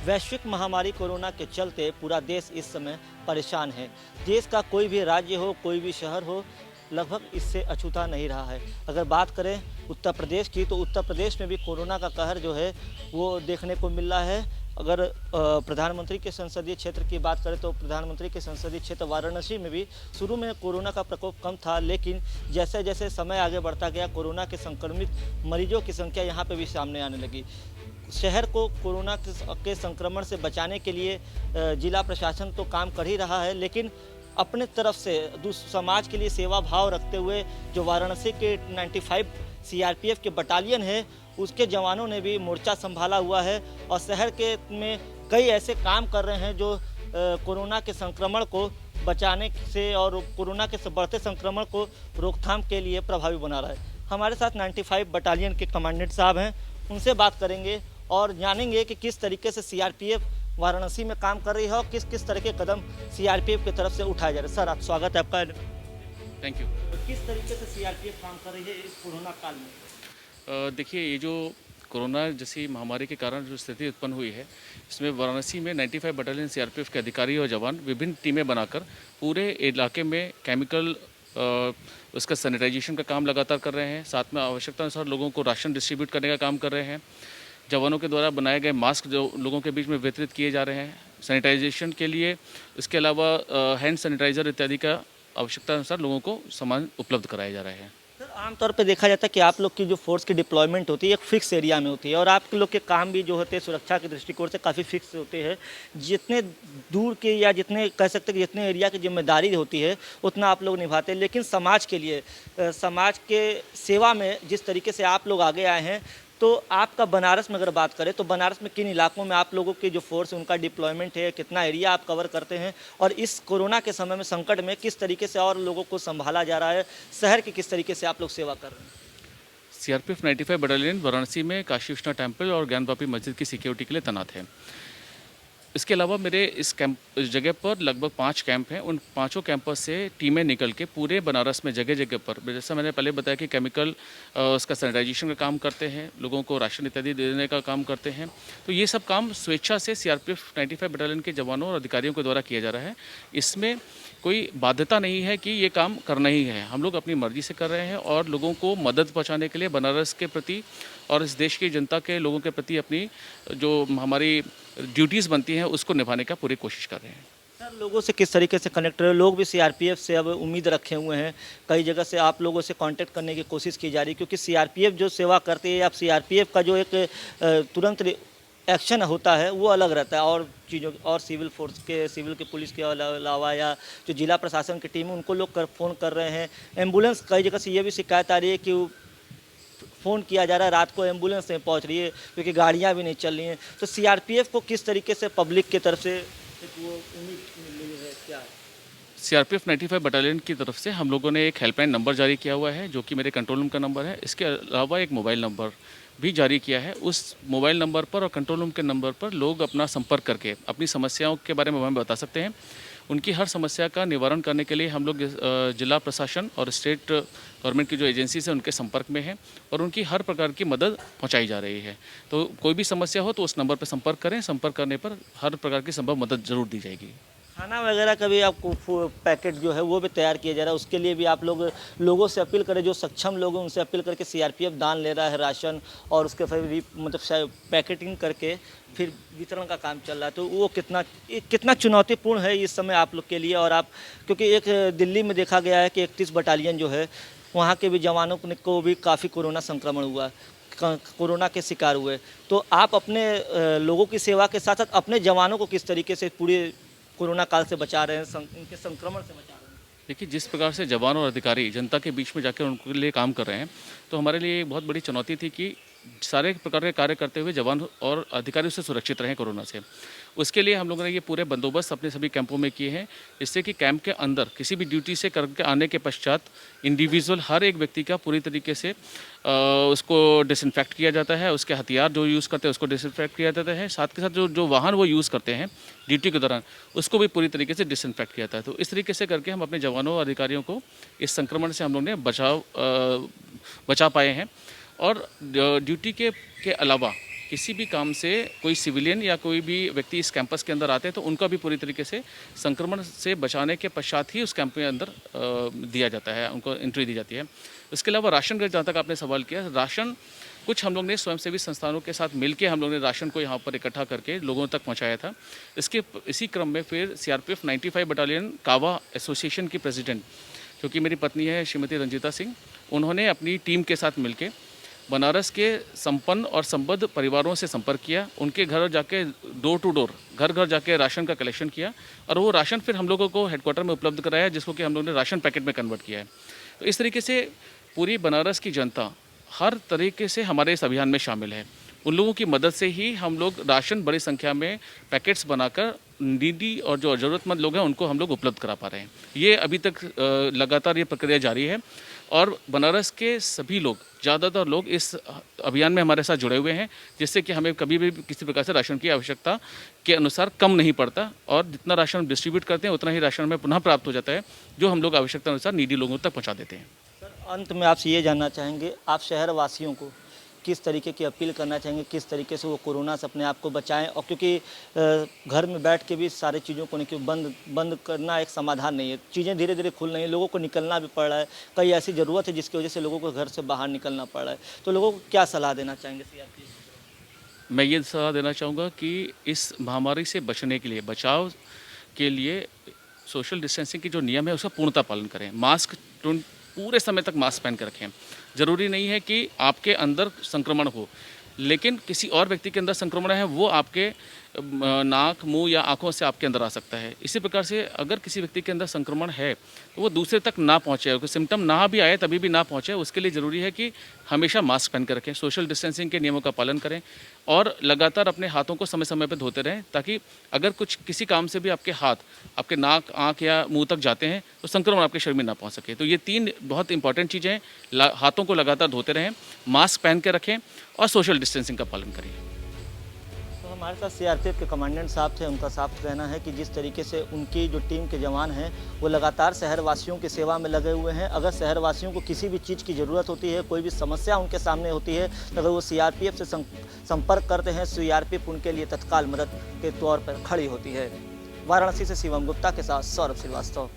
वैश्विक महामारी कोरोना के चलते पूरा देश इस समय परेशान है। देश का कोई भी राज्य हो, कोई भी शहर हो, लगभग इससे अछूता नहीं रहा है। अगर बात करें उत्तर प्रदेश की, तो उत्तर प्रदेश में भी कोरोना का कहर जो है वो देखने को मिल रहा है। अगर प्रधानमंत्री के संसदीय क्षेत्र की बात करें तो प्रधानमंत्री के संसदीय क्षेत्र वाराणसी में भी शुरू में कोरोना का प्रकोप कम था, लेकिन जैसे जैसे समय आगे बढ़ता गया, कोरोना के संक्रमित मरीजों की संख्या यहाँ पे भी सामने आने लगी। शहर को कोरोना के संक्रमण से बचाने के लिए जिला प्रशासन तो काम कर ही रहा है, लेकिन अपने तरफ से समाज के लिए सेवा भाव रखते हुए जो वाराणसी के 95 सीआरपीएफ के बटालियन है, उसके जवानों ने भी मोर्चा संभाला हुआ है और शहर के में कई ऐसे काम कर रहे हैं जो कोरोना के संक्रमण को बचाने से और कोरोना के बढ़ते संक्रमण को रोकथाम के लिए प्रभावी बना रहा है। हमारे साथ 95 बटालियन के कमांडेंट साहब हैं, उनसे बात करेंगे और जानेंगे कि किस तरीके से सीआरपीएफ वाराणसी में काम कर रही है और किस किस तरह के कदम सीआरपीएफ की तरफ से उठाए जा रहे हैं। सर, आप स्वागत है आपका। Thank you. किस तरीके से सीआरपीएफ काम कर रही है इस कोरोना काल में? देखिए, ये जो कोरोना जैसी महामारी के कारण जो स्थिति उत्पन्न हुई है, इसमें वाराणसी में 95 बटालियन सीआरपीएफ के अधिकारी और जवान विभिन्न टीमें बनाकर पूरे इलाके में केमिकल उसका सैनिटाइजेशन का काम लगातार कर रहे हैं। साथ में आवश्यकता अनुसार लोगों को राशन डिस्ट्रीब्यूट करने का काम कर रहे हैं। जवानों के द्वारा बनाए गए मास्क जो लोगों के बीच में वितरित किए जा रहे हैं सैनिटाइजेशन के लिए। इसके अलावा हैंड सैनिटाइज़र इत्यादि का आवश्यकता अनुसार लोगों को सामान उपलब्ध कराए जा रहे हैं। सर, आमतौर पे देखा जाता है कि आप लोग की जो फोर्स की डिप्लॉयमेंट होती है एक फिक्स एरिया में होती है और आप लोग के काम भी जो होते हैं सुरक्षा के दृष्टिकोण से काफ़ी फिक्स होते हैं। जितने दूर के या जितने कह सकते हैं कि जितने एरिया की जिम्मेदारी होती है उतना आप लोग निभाते हैं, लेकिन समाज के लिए समाज के सेवा में जिस तरीके से आप लोग आगे आए हैं, तो आपका बनारस में अगर बात करें तो बनारस में किन इलाकों में आप लोगों की जो फोर्स है उनका डिप्लॉयमेंट है, कितना एरिया आप कवर करते हैं और इस कोरोना के समय में संकट में किस तरीके से और लोगों को संभाला जा रहा है, शहर की किस तरीके से आप लोग सेवा कर रहे हैं? सीआरपीएफ 95 बटालियन वाराणसी में काशी विश्वनाथ टेम्पल और ज्ञानवापी मस्जिद की सिक्योरिटी के लिए तैनात है। इसके अलावा मेरे इस जगह पर लगभग 5 कैंप हैं। उन 5 कैंपों से टीमें निकल के पूरे बनारस में जगह जगह पर, जैसा मैंने पहले बताया कि केमिकल उसका सैनिटाइजेशन का काम करते हैं, लोगों को राशन इत्यादि देने का काम करते हैं। तो ये सब काम स्वेच्छा से सीआरपीएफ 95 बटालियन के जवानों और अधिकारियों के द्वारा किया जा रहा है। इसमें कोई बाध्यता नहीं है कि ये काम करना ही है। हम लोग अपनी मर्जी से कर रहे हैं और लोगों को मदद पहुंचाने के लिए बनारस के प्रति और इस देश की जनता के लोगों के प्रति अपनी जो हमारी ड्यूटीज़ बनती हैं उसको निभाने का पूरी कोशिश कर रहे हैं। सर, लोगों से किस तरीके से कनेक्ट रहे? लोग भी सीआरपीएफ से अब उम्मीद रखे हुए हैं। कई जगह से आप लोगों से कांटेक्ट करने की कोशिश की जा रही है, क्योंकि सीआरपीएफ जो सेवा करती है, अब सीआरपीएफ का जो एक तुरंत एक्शन होता है वो अलग रहता है और चीज़ों और सिविल फोर्स के, सिविल के पुलिस के अलावा या जो जिला प्रशासन की टीम है उनको लोग फ़ोन कर रहे हैं। एम्बुलेंस, कई जगह से ये भी शिकायत आ रही है कि फ़ोन किया जा रहा है, रात को एम्बुलेंस नहीं पहुंच रही है क्योंकि गाड़ियां भी नहीं चल रही हैं। तो सीआरपीएफ को किस तरीके से पब्लिक की तरफ से वो उम्मीद मिल रही है, क्या है? सीआरपीएफ 95 बटालियन की तरफ से हम लोगों ने एक हेल्पलाइन नंबर जारी किया हुआ है, जो कि मेरे कंट्रोल रूम का नंबर है। इसके अलावा एक मोबाइल नंबर भी जारी किया है। उस मोबाइल नंबर पर और कंट्रोल रूम के नंबर पर लोग अपना संपर्क करके अपनी समस्याओं के बारे में हमें बता सकते हैं। उनकी हर समस्या का निवारण करने के लिए हम लोग जिला प्रशासन और स्टेट गवर्नमेंट की जो एजेंसीज हैं उनके संपर्क में हैं और उनकी हर प्रकार की मदद पहुंचाई जा रही है। तो कोई भी समस्या हो तो उस नंबर पर संपर्क करें। संपर्क करने पर हर प्रकार की संभव मदद जरूर दी जाएगी। खाना वगैरह का भी आपको पैकेट जो है वो भी तैयार किया जा रहा है, उसके लिए भी आप लोग लोगों से अपील करें, जो सक्षम लोग हैं उनसे अपील करके सीआरपीएफ दान ले रहा है राशन और उसके फिर मतलब पैकेटिंग करके फिर वितरण का काम चल रहा है। तो वो कितना चुनौतीपूर्ण है इस समय आप लोग के लिए। और आप, क्योंकि एक दिल्ली में देखा गया है कि 31 बटालियन जो है वहाँ के भी जवानों को भी काफ़ी कोरोना संक्रमण हुआ, कोरोना के शिकार हुए। तो आप अपने लोगों की सेवा के साथ साथ अपने जवानों को किस तरीके से पूरे कोरोना काल से बचा रहे हैं, उनके संक्रमण से बचा रहे हैं? देखिए, जिस प्रकार से जवान और अधिकारी जनता के बीच में जाकर उनके लिए काम कर रहे हैं, तो हमारे लिए एक बहुत बड़ी चुनौती थी कि सारे प्रकार के कार्य करते हुए जवान और अधिकारी उससे सुरक्षित रहें कोरोना से। उसके लिए हम लोगों ने ये पूरे बंदोबस्त अपने सभी कैंपों में किए हैं, जिससे कि कैंप के अंदर किसी भी ड्यूटी से करके आने के पश्चात इंडिविजुअल हर एक व्यक्ति का पूरी तरीके से उसको डिसइंफेक्ट किया जाता है। उसके हथियार जो यूज़ करते हैं उसको डिसइंफेक्ट किया जाता है। साथ के साथ जो वाहन वो यूज़ करते हैं ड्यूटी के दौरान उसको भी पूरी तरीके से डिसइंफेक्ट किया जाता है। तो इस तरीके से करके हम अपने जवानों और अधिकारियों को इस संक्रमण से हम लोग ने बचा पाए हैं। और ड्यूटी के अलावा किसी भी काम से कोई सिविलियन या कोई भी व्यक्ति इस कैंपस के अंदर आते हैं तो उनका भी पूरी तरीके से संक्रमण से बचाने के पश्चात ही उस कैंप के अंदर दिया जाता है, उनको एंट्री दी जाती है। इसके अलावा राशन का जहाँ तक आपने सवाल किया, राशन कुछ हम लोग ने स्वयंसेवी संस्थानों के साथ मिलकर हम लोग ने राशन को यहाँ पर इकट्ठा करके लोगों तक पहुँचाया था। इसी क्रम में फिर सीआरपीएफ 95 बटालियन कावा एसोसिएशन की प्रेसिडेंट, जो कि मेरी पत्नी है श्रीमती रंजीता सिंह, उन्होंने अपनी टीम के साथ मिलकर बनारस के संपन्न और संबद्ध परिवारों से संपर्क किया, उनके घर जाके डोर टू डोर, घर घर जाके राशन का कलेक्शन किया और वो राशन फिर हम लोगों को हेडक्वार्टर में उपलब्ध कराया, जिसको कि हम लोगों ने राशन पैकेट में कन्वर्ट किया है। तो इस तरीके से पूरी बनारस की जनता हर तरीके से हमारे इस अभियान में शामिल है। उन लोगों की मदद से ही हम लोग राशन बड़ी संख्या में पैकेट्स बनाकर नीडी और जो ज़रूरतमंद लोग हैं उनको हम लोग उपलब्ध करा पा रहे हैं। ये अभी तक लगातार ये प्रक्रिया जारी है और बनारस के सभी लोग, ज़्यादातर लोग इस अभियान में हमारे साथ जुड़े हुए हैं, जिससे कि हमें कभी भी किसी प्रकार से राशन की आवश्यकता के अनुसार कम नहीं पड़ता और जितना राशन हम डिस्ट्रीब्यूट करते हैं उतना ही राशन हमें पुनः प्राप्त हो जाता है, जो हम लोग आवश्यकता अनुसार नीडी लोगों तक पहुँचा देते हैं। सर, अंत में आपसे ये जानना चाहेंगे, आप शहर वासियों को किस तरीके की अपील करना चाहेंगे, किस तरीके से वो कोरोना से अपने आप को बचाएं, और क्योंकि घर में बैठ के भी सारी चीज़ों को नहीं, बंद करना एक समाधान नहीं है, चीज़ें धीरे धीरे खुल रही हैं, लोगों को निकलना भी पड़ रहा है, कई ऐसी ज़रूरत है जिसकी वजह से लोगों को घर से बाहर निकलना पड़ रहा है, तो लोगों को क्या सलाह देना चाहेंगे सीआरपीएफ? मैं ये सलाह देना चाहूँगा कि इस महामारी से बचने के लिए, बचाव के लिए सोशल डिस्टेंसिंग की जो नियम है उसका पूर्णतः पालन करें। मास्क पूरे समय तक मास्क पहन कर रखें। ज़रूरी नहीं है कि आपके अंदर संक्रमण हो, लेकिन किसी और व्यक्ति के अंदर संक्रमण है वो आपके नाक, मुंह या आंखों से आपके अंदर आ सकता है। इसी प्रकार से अगर किसी व्यक्ति के अंदर संक्रमण है तो वो दूसरे तक ना पहुंचे, कोई सिम्टम ना भी आए तभी भी ना पहुंचे, उसके लिए ज़रूरी है कि हमेशा मास्क पहन कर रखें, सोशल डिस्टेंसिंग के नियमों का पालन करें और लगातार अपने हाथों को समय समय पर धोते रहें, ताकि अगर कुछ किसी काम से भी आपके हाथ आपके नाक, आँख या मुँह तक जाते हैं तो संक्रमण आपके शरीर में ना पहुँच सके। तो ये 3 बहुत इंपॉर्टेंट चीज़ें हैं। हाथों को लगातार धोते रहें, मास्क पहन के रखें और सोशल डिस्टेंसिंग का पालन करें। तो हमारे साथ सीआरपीएफ के कमांडेंट साहब थे, उनका साफ कहना है कि जिस तरीके से उनकी जो टीम के जवान हैं वो लगातार शहरवासियों की सेवा में लगे हुए हैं। अगर शहरवासियों को किसी भी चीज़ की ज़रूरत होती है, कोई भी समस्या उनके सामने होती है, तो अगर वो सीआरपीएफ से संपर्क करते हैं, सीआरपीएफ उनके लिए तत्काल मदद के तौर पर खड़ी होती है। वाराणसी से शिवम गुप्ता के साथ सौरभ श्रीवास्तव।